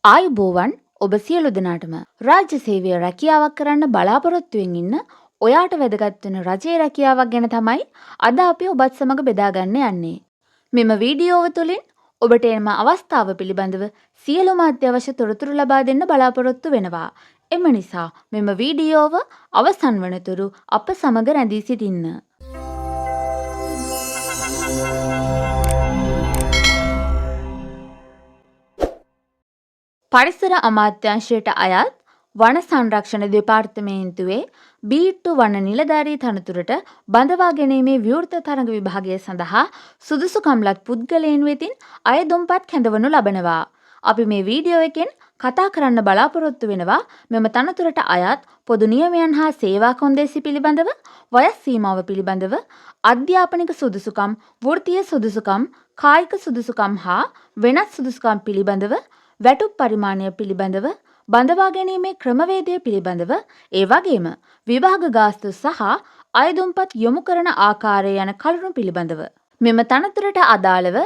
ආයුබෝවන් ඔබ සියලු දෙනාටම රාජ්‍ය සේවය රැකියාවක් කරන්න බලාපොරොත්තුවෙන් ඉන්න ඔයාට වැදගත් වෙන රජයේ රැකියාවක් ගැන තමයි අද අපි ඔබත් සමග බෙදා ගන්න යන්නේ. මෙම වීඩියෝව තුළින් ඔබට එම අවස්ථාව පිළිබඳව සියලුම අත්‍යවශ්‍ය තොරතුරු ලබා දෙන්න බලාපොරොත්තු වෙනවා. එම නිසා මෙම වීඩියෝව අවසන් වනතුරු අප සමග රැඳී සිටින්න. පරිසර අමාත්‍යාංශයට අයත් වන සංරක්ෂණ දෙපාර්තමේන්තුවේ බීට්ටු වන නිලධාරී තනතුරට බඳවා ගැනීමේ විවෘත තරඟ විභාගය සඳහා සුදුසුකම්ලත් පුද්ගලයන් වෙතින් අයදුම්පත් කැඳවනු ලබනවා. අපි මේ වීඩියෝ එකෙන් කතා කරන්න බලාපොරොත්තු වෙනවා මෙම තනතුරට අයත් පොදු නියමයන් හා සේවා කොන්දේසි පිළිබඳව, වයස් සීමාව පිළිබඳව, අධ්‍යාපනික සුදුසුකම්, වෘත්තීය සුදුසුකම්, කායික සුදුසුකම් හා වෙනත් සුදුසුකම් පිළිබඳව, වැටුප් පරිමාණය පිළිබඳව, බඳවා ගැනීමේ ක්‍රමවේදය පිළිබඳව, ඒ වගේම විභාග ගාස්තු සහ අයදුම්පත් යොමු කරන ආකාරය යන කරුණු පිළිබඳව මෙම තනතුරට අදාළව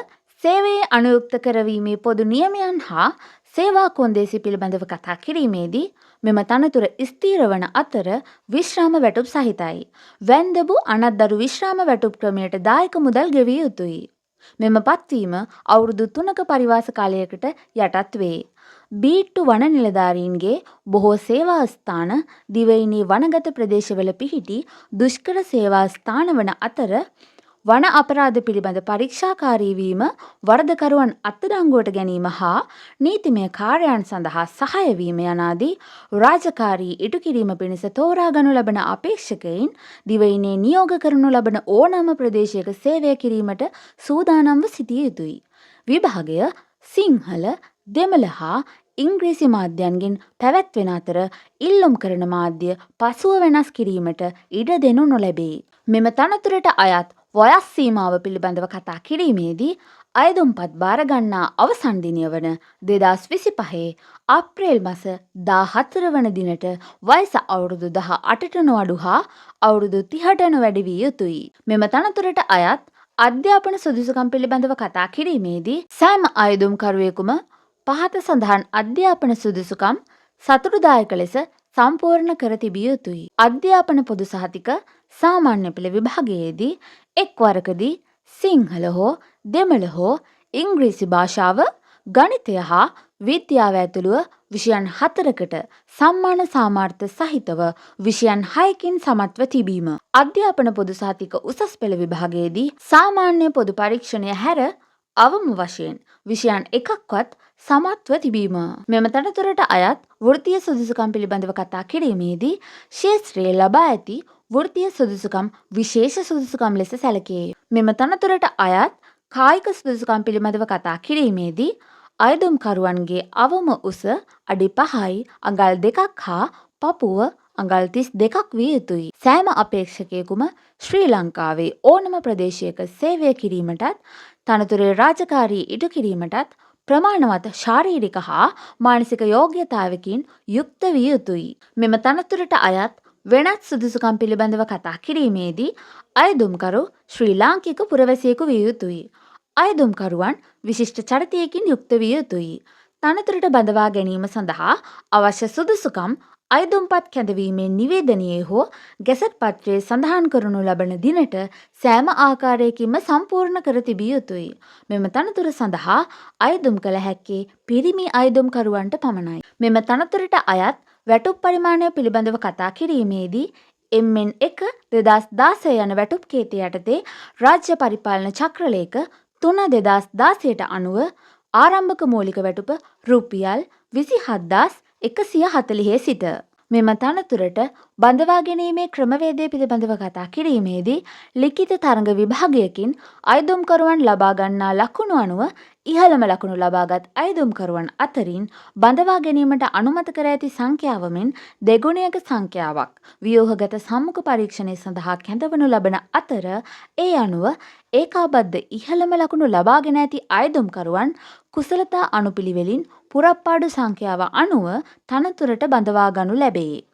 සේවයේ අනුයුක්ත කරවීමේ පොදු නියමයන් හා සේවා කොන්දේසි පිළිබඳව කතා කිරීමේදී මෙම තනතුර ස්ථීර වන අතර විශ්‍රාම වැටුප් සහිතයි. වැන්දබු අනත්දරු විශ්‍රාම වැටුප් ක්‍රමයට දායක මුදල් ගෙවිය යුතුයි. මෙම පත්වීම අවුරුදු 3ක පරිවාස කාලයකට යටත් වේ. බීට්ටු වන නිලධාරීන්ගේ බොහෝ සේවා ස්ථාන දිවයිනේ වනගත ප්‍රදේශවල පිහිටි දුෂ්කර සේවා ස්ථාන වන අතර වන අපරාධ පිළිබඳ පරීක්ෂාකාරී වීම, වරදකරුවන් අත්අඩංගුවට ගැනීම හා නීතිමය කාර්යයන් සඳහා සහාය වීම යනාදී රාජකාරී ඉටු කිරීම පිණිස තෝරා ගනු ලබන අපේක්ෂකයින් දිවයිනේ නියෝග කරනු ලබන ඕනෑම ප්‍රදේශයක සේවය කිරීමට සූදානම්ව සිටිය යුතුයි. විභාගය සිංහල, දෙමළ හා ඉංග්‍රීසි මාධ්‍යයන්ගෙන් පැවැත්වෙන අතර ඉල්ලුම් කරන මාධ්‍ය පසුව වෙනස් කිරීමට ඉඩ දෙනු නොලැබේ. මෙම තනතුරට අයත් වයස් සීමාව පිළිබඳව කතා කිරීමේදී අයදුම්පත් බාර ගන්නා අවසන් දිනය වන 2025 අප්‍රේල් මාස 14 වන දිනට වයස අවුරුදු 18ට නොඅඩු හා අවුරුදු 30ට නොවැඩි විය යුතුයි. මෙම තනතුරට අයත් අධ්‍යාපන සුදුසුකම් පිළිබඳව කතා කිරීමේදී සෑම අයදුම්කරුවෙකුම පහත සඳහන් අධ්‍යාපන සුදුසුකම් සතුටුදායක ලෙස සම්පූර්ණ කර තිබිය යුතුයි. අධ්‍යාපන පොදු සහතික සාමාන්‍ය පෙළ විභාගයේදී එක්වරකදී සිංහල හෝ දෙමළ හෝ ඉංග්‍රීසි භාෂාව, ගණිතය හා විද්‍යාව ඇතුළුව විෂයන් 4කට සම්මාන සාමාර්ථ සහිතව විෂයන් 6කින් සමත්ව තිබීම. අධ්‍යාපන පොදු සහතික උසස් පෙළ විභාගයේදී සාමාන්‍ය පොදු පරීක්ෂණය හැර අවම වශයෙන් විෂයන් එකක්වත් සමත්ව තිබීම. මෙම තනතුරට අයත් වෘත්තීය සුදුසුකම් පිළිබඳව කතා කිරීමේදී ක්ෂේත්‍රයේ ලබා ඇති වෘත්තීය සුදුසුකම් විශේෂ සුදුසුකම් ලෙස සැලකේ. මෙම තනතුරට අයත් කායික සුදුසුකම් පිළිබඳව කතා කිරීමේදී අයදුම්කරුවන්ගේ අවම උස අඩි 5යි අඟල් 2ක් හා පපුව අඟල් 32ක් විය යුතුයි. සෑම අපේක්ෂකයෙකුම ශ්‍රී ලංකාවේ ඕනම ප්‍රදේශයක සේවය කිරීමටත් තනතුරේ රාජකාරී ඉටු කිරීමටත් ප්‍රමාණවත් ශාරීරික හා මානසික යෝග්‍යතාවකින් යුක්ත විය යුතුයි. මෙම තනතුරට අයත් වෙනත් සුදුසුකම් පිළිබඳව කතා කිරීමේදී අයදුම්කරු ශ්‍රී ලාංකික පුරවැසියෙකු විය යුතුයි. අයදුම්කරුවන් විශිෂ්ට චරිතයකින් යුක්ත විය යුතුයි. තනතුරට බඳවා ගැනීම සඳහා අවශ්‍ය සුදුසුකම් අයදුම්පත් කැඳවීමේ නිවේදනයේ හෝ ගැසට් පත්‍රයේ සඳහන් කරනු ලබන දිනට සෑම ආකාරයකින්ම සම්පූර්ණ කර තිබිය යුතුයි. මෙම තනතුර සඳහා අයදුම් කළ හැක්කේ පිරිමි අයදුම්කරුවන්ට පමණයි. මෙම තනතුරට අයත් වැටුප් පරිමාණය පිළිබඳව කතා කිරීමේදී MN 1 2016 යන වැටුප් කේතය යටතේ රාජ්‍ය පරිපාලන චක්‍රලේඛ 3/2016ට අනුව ආරම්භක මූලික වැටුප රුපියල් 27140 සිට මෙම තනතුරට බඳවා ගැනීමේ ක්‍රමවේදය පිළිබඳව කතා කිරීමේදී ලිඛිත තරඟ විභාගයකින් අයදුම්කරුවන් ලබා ගන්නා ලකුණු අනුව ඉහළම ලකුණු ලබාගත් අයදුම්කරුවන් අතරින් බඳවා ගැනීමට අනුමත කර ඇති සංඛ්‍යාව මෙන් දෙගුණයක සංඛ්‍යාවක් ව්‍යුහගත සම්මුඛ පරීක්ෂණය සඳහා කැඳවනු ලබන අතර ඒ අනුව ඒකාබද්ධ ඉහළම ලකුණු ලබාගෙන ඇති අයදුම්කරුවන් කුසලතා අනුපිළිවෙලින් පුරප්පාඩු සංඛ්‍යාව අනුව තනතුරට බඳවා ගනු ලැබේ.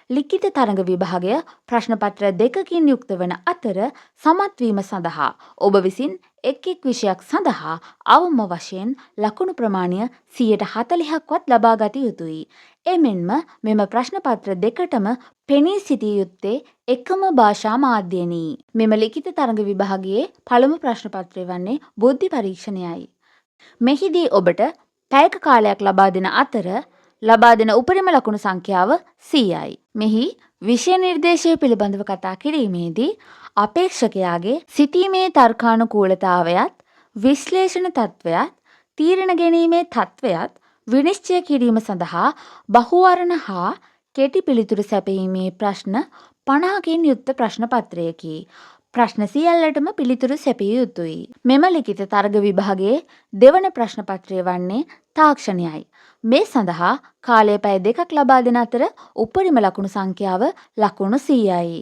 ලිඛිත තරඟ විභාගය ප්‍රශ්න පත්‍ර දෙකකින් යුක්ත වන අතර සමත් වීම සඳහා ඔබ විසින් එක් විෂයක් සඳහා අවම වශයෙන් ලකුණු ප්‍රමාණය 40%ක්වත් ලබා ගත යුතුයි. එමෙන්ම මෙම ප්‍රශ්න පත්‍ර දෙකටම පෙනී සිටිය යුත්තේ එකම භාෂා මාධ්‍යයෙනි. මෙම ලිඛිත තරඟ විභාගයේ පළමු ප්‍රශ්න පත්‍රය වන්නේ බුද්ධි පරීක්ෂණයයි. මෙහිදී ඔබට පැයක කාලයක් ලබා දෙන අතර ලබා දෙන උපරිම ලකුණු සංඛ්‍යාව 100යි. මෙහි විෂය නිර්දේශය පිළිබඳව කතා කිරීමේදී අපේක්ෂකයාගේ සිතීමේ තර්කානුකූලතාවයත් විශ්ලේෂණ තත්වයත් තීරණ ගැනීමේ තත්වයත් විනිශ්චය කිරීම සඳහා බහුවර්ණ හා කෙටි පිළිතුරු සැපයීමේ ප්‍රශ්න 50කින් යුක්ත ප්‍රශ්න පත්‍රයකි. ප්‍රශ්න සියල්ලටම පිළිතුරු සැපිය යුතුයි. මෙම ලිඛිත තරග විභාගයේ දෙවන ප්‍රශ්න පත්‍රය වන්නේ තාක්ෂණයයි. මේ සඳහා කාලය පැය 2ක් ලබා දෙන අතර උපරිම ලකුණු සංඛ්‍යාව ලකුණු 100යි.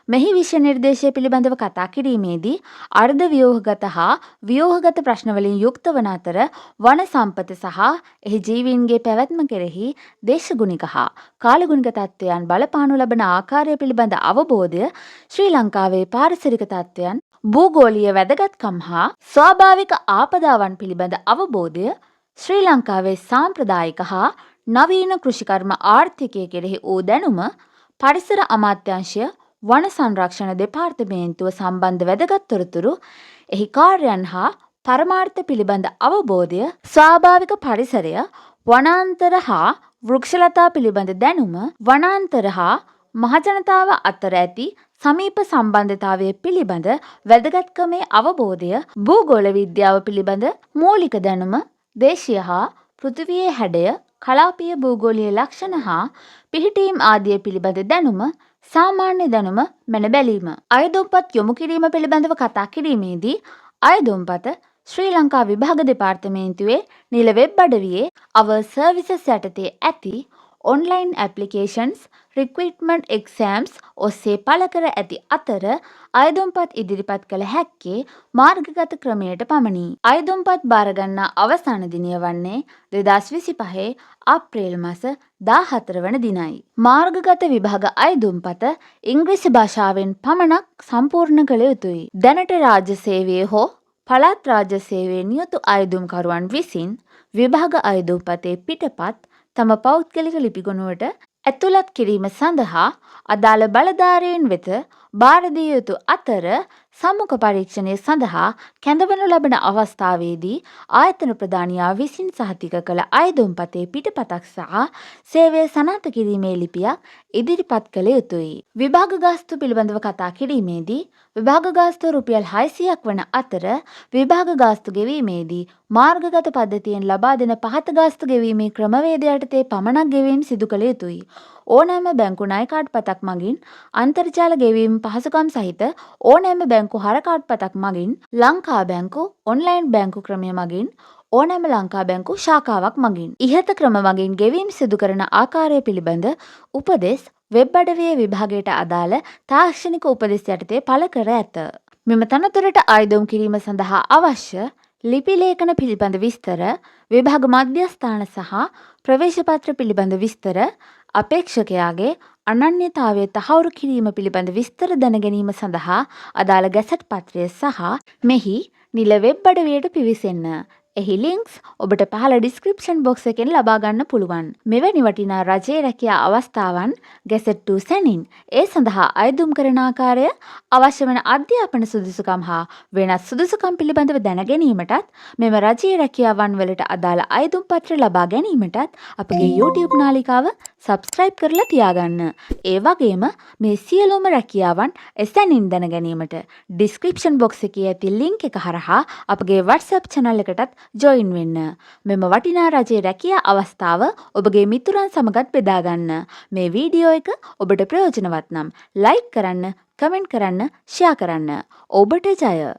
මෙහි විෂය නිර්දේශය පිළිබඳව කතා කිරීමේදී අර්ධ ව්‍යෝහගත හා ව්‍යෝහගත ප්‍රශ්න වලින් යුක්ත වන අතර වන සම්පත සහ එහි ජීවීන්ගේ පැවැත්ම කෙරෙහි දේශගුණික හා කාලගුණික තත්ත්වයන් බලපානු ලබන ආකාරය පිළිබඳ අවබෝධය, ශ්‍රී ලංකාවේ පාරිසරික තත්ත්වයන්, භූගෝලීය වැදගත්කම් හා ස්වාභාවික ආපදාවන් පිළිබඳ අවබෝධය, ශ්‍රී ලංකාවේ සාම්ප්‍රදායික හා නවීන කෘෂිකර්ම ආර්ථිකය කෙරෙහි වූ දැනුම, පරිසර අමාත්‍යාංශය වන සංරක්ෂණ දෙපාර්තමේන්තුව සම්බන්ධ වැදගත් තොරතුරු, එහි කාර්යයන් හා පරමාර්ථ පිළිබඳ අවබෝධය, ස්වාභාවික පරිසරය, වනාන්තර හා වෘක්ෂලතා පිළිබඳ දැනුම, වනාන්තර හා මහජනතාව අතර ඇති සමීප සම්බන්ධතාවය පිළිබඳ වැදගත්කමේ අවබෝධය, භූගෝල විද්‍යාව පිළිබඳ මූලික දැනුම, දේශීය හා පෘථිවියේ හැඩය, කලාපීය භූගෝලීය ලක්ෂණ හා පිහිටීම් ආදිය පිළිබඳ දැනුම, සාමාන්‍ය දැනුම මැන බැලීම. අයදුම්පත් යොමු කිරීම පිළිබඳව කතා කිරීමේදී අයදුම්පත ශ්‍රී ලංකා විභාග දෙපාර්තමේන්තුවේ නිල වෙබ් අඩවියේ our services යටතේ ඇති online applications recruitment exams ඔස්සේ පළ කර ඇති අතර අයදුම්පත් ඉදිරිපත් කළ හැක්කේ මාර්ගගත ක්‍රමයට පමණි. අයදුම්පත් බාරගන්නා අවසාන දිනය වන්නේ 2025 අප්‍රේල් මාස 14 වන දිනයි. මාර්ගගත විභාග අයදුම්පත ඉංග්‍රීසි භාෂාවෙන් පමණක් සම්පූර්ණ කළ යුතුයි. දැනට රාජ්‍ය සේවයේ හෝ පළාත් රාජ්‍ය සේවයේ නියුතු අයදුම්කරුවන් විසින් විභාග අයදුම්පතේ පිටපත් තම පෞද්ගලික ලිපිගොනුවට ඇතුළත් කිරීම සඳහා අදාළ බලධාරීන් වෙත බාර දිය යුතු අතර සම්මුඛ පරීක්ෂණය සඳහා කැඳවනු ලබන අවස්ථාවේදී ආයතන ප්‍රධානියා විසින් සහතික කළ අයදුම්පතේ පිටපතක් සහ සේවය සනාථ කිරීමේ ලිපියක් ඉදිරිපත් කළ යුතුයි. විභාග ගාස්තු පිළිබඳව කතා කිරීමේදී විභාග ගාස්තුව රුපියල් 600ක් වන අතර විභාග ගාස්තු ගෙවීමේදී මාර්ගගත පද්ධතියෙන් ලබා දෙන පහත ගාස්තු ගෙවීමේ ක්‍රමවේද යටතේ පමණක් ගෙවීම සිදු කළ යුතුයි. ඕනෑම බැංකු ණය කාඩ් පතක් මගින් අන්තර්ජාල ගෙවීම පහසුකම් සහිත ඕනෑම බැංකු හර කාඩ් පතක් මගින් ලංකා බැංකු ඔන්ලයින් බැංකු ක්‍රමය මගින් ඕනෑම ලංකා බැංකු ශාඛාවක් මගින් ඉහත ක්‍රම මගින් ගෙවීම සිදු කරන ආකාරය පිළිබඳ උපදෙස් වෙබ් අඩවියේ විභාගයට අදාළ තාක්ෂණික උපදෙස් යටතේ පළ කර ඇත. මෙම තනතුරට ආයදම් කිරීම සඳහා අවශ්‍ය ලිපි ලේඛන පිළිබඳ විස්තර, විභාග මධ්‍යස්ථාන සහ ප්‍රවේශපත්‍ර පිළිබඳ විස්තර, අපේක්ෂකයාගේ අනන්‍යතාවය තහවුරු කිරීම පිළිබඳ විස්තර දැන ගැනීම සඳහා අදාළ ගැසට් පත්‍රය සහ මෙහි නිල වෙබ් අඩවියට පිවිසෙන්න. එහි ලින්ක්ස් ඔබට පහළ ඩිස්ක්‍රිප්ෂන් බොක්ස් එකෙන් ලබා ගන්න පුළුවන්. මෙවැනි වටිනා රජයේ රැකියා අවස්ථාවන් ගැසට් 2 සැනින් ඒ සඳහා අයදුම් කරන ආකාරය, අවශ්‍ය වන අධ්‍යාපන සුදුසුකම් හා වෙනත් සුදුසුකම් පිළිබඳව දැන ගැනීමටත් මෙම රජයේ රැකියාවන් වලට අදාළ අයදුම් පත්‍ර ලබා ගැනීමටත් අපගේ YouTube නාලිකාව සබ්ස්ක්‍රයිබ් කරලා තියාගන්න. ඒ වගේම මේ සියලුම රැකියාවන් එසැනින් දැන ගැනීමට ඩිස්ක්‍රිප්ෂන් බොක්ස් එකේ ඇති ලින්ක් එක හරහා අපගේ WhatsApp channel එකටත් ජොයින් වෙන්න. මෙම වටිනා රජයේ රැකියා අවස්ථාව ඔබගේ මිතුරන් සමගත් බෙදා ගන්න. මේ වීඩියෝ එක ඔබට ප්‍රයෝජනවත් නම් ලයික් කරන්න, කමෙන්ට් කරන්න, ෂෙයා කරන්න. ඔබට ජය!